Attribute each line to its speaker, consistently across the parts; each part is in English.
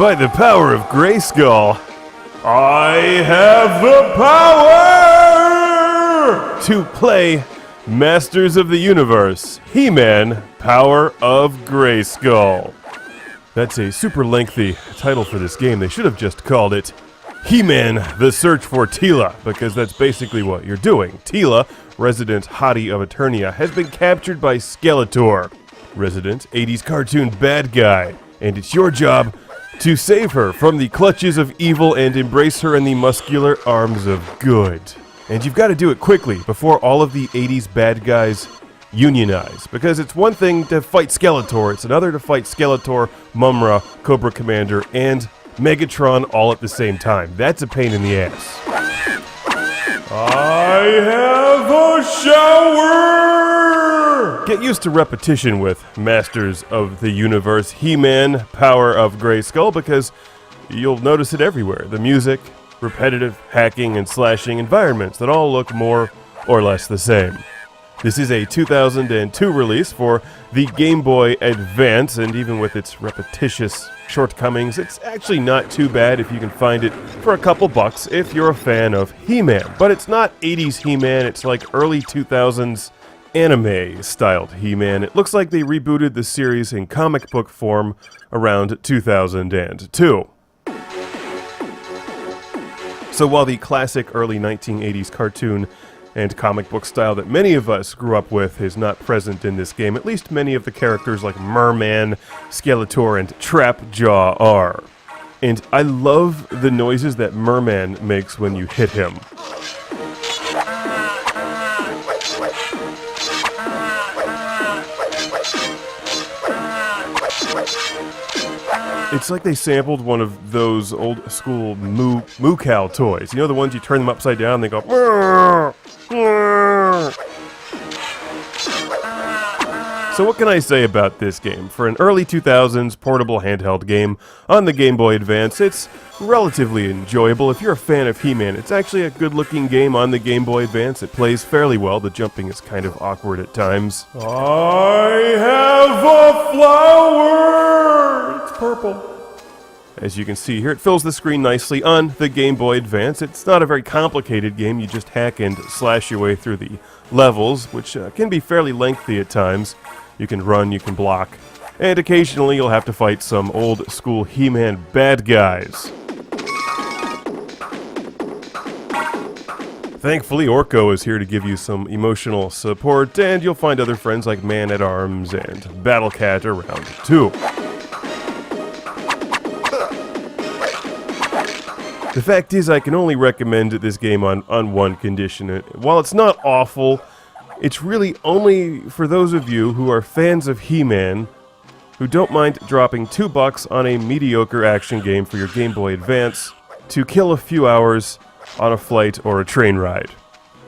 Speaker 1: By the power of Grayskull, I have the power to play Masters of the Universe, He-Man, Power of Grayskull. That's a super lengthy title for this game. They should have just called it He-Man, The Search for Teela, because that's basically what you're doing. Teela, resident hottie of Eternia, has been captured by Skeletor, resident 80s cartoon bad guy, and it's your job to save her from the clutches of evil and embrace her in the muscular arms of good. And you've got to do it quickly before all of the 80s bad guys unionize, because it's one thing to fight Skeletor, it's another to fight Skeletor, Mumra, Cobra Commander, and Megatron all at the same time. That's a pain in the ass. I have a shower! Get used to repetition with Masters of the Universe, He-Man, Power of Grayskull, because you'll notice it everywhere. The music, repetitive hacking and slashing environments that all look more or less the same. This is a 2002 release for the Game Boy Advance, and even with its repetitious shortcomings, it's actually not too bad if you can find it for a couple bucks if you're a fan of He-Man. But it's not 80s He-Man, it's like early 2000s anime-styled He-Man. It looks like they rebooted the series in comic book form around 2002. So while the classic early 1980s cartoon and comic book style that many of us grew up with is not present in this game, at least many of the characters like Merman, Skeletor, and Trapjaw are. And I love the noises that Merman makes when you hit him. It's like they sampled one of those old school moo cow toys. You know, the ones you turn them upside down and they go "Mrrr, mrrr." So what can I say about this game? For an early 2000s portable handheld game on the Game Boy Advance, it's relatively enjoyable. If you're a fan of He-Man, it's actually a good-looking game on the Game Boy Advance. It plays fairly well. The jumping is kind of awkward at times. I have a flower! It's purple. As you can see here, it fills the screen nicely on the Game Boy Advance. It's not a very complicated game. You just hack and slash your way through the levels, which can be fairly lengthy at times. You can run, you can block, and occasionally you'll have to fight some old-school He-Man bad guys. Thankfully, Orko is here to give you some emotional support, and you'll find other friends like Man-at-Arms and Battlecat around too. The fact is, I can only recommend this game on one condition. While it's not awful, it's really only for those of you who are fans of He-Man, who don't mind dropping $2 on a mediocre action game for your Game Boy Advance to kill a few hours on a flight or a train ride.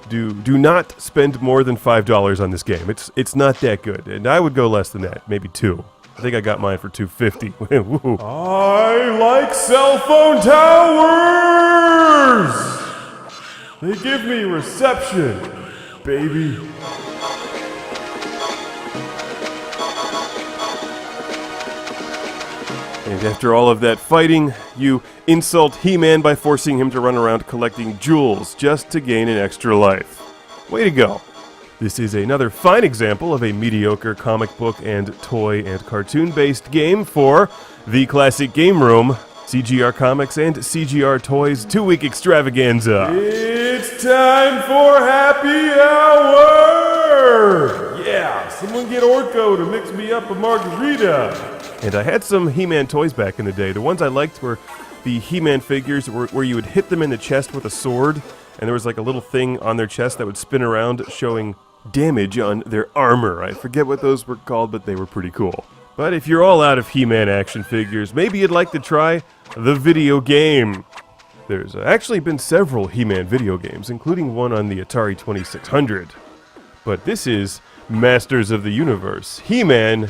Speaker 1: Do not spend more than $5 on this game. It's not that good, and I would go less than that, maybe $2. I think I got mine for $2.50. Woohoo. I like cell phone towers! They give me reception, baby. And after all of that fighting, you insult He-Man by forcing him to run around collecting jewels just to gain an extra life. Way to go. This is another fine example of a mediocre comic book and toy and cartoon-based game for the Classic Game Room, CGR Comics and CGR Toys 2-week extravaganza. It's time for happy hour! Yeah, someone get Orko to mix me up a margarita. And I had some He-Man toys back in the day. The ones I liked were the He-Man figures where you would hit them in the chest with a sword, and there was like a little thing on their chest that would spin around showing damage on their armor. I forget what those were called, but they were pretty cool. But if you're all out of He-Man action figures, maybe you'd like to try the video game. There's actually been several He-Man video games, including one on the Atari 2600. But this is Masters of the Universe, He-Man,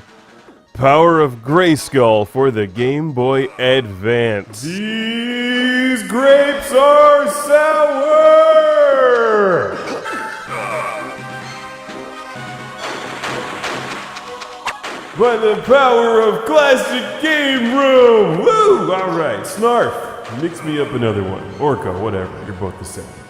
Speaker 1: Power of Grayskull for the Game Boy Advance. These grapes are sour! by the power of Classic Game Room! Woo! Alright, Snarf, mix me up another one. Orko, whatever, you're both the same.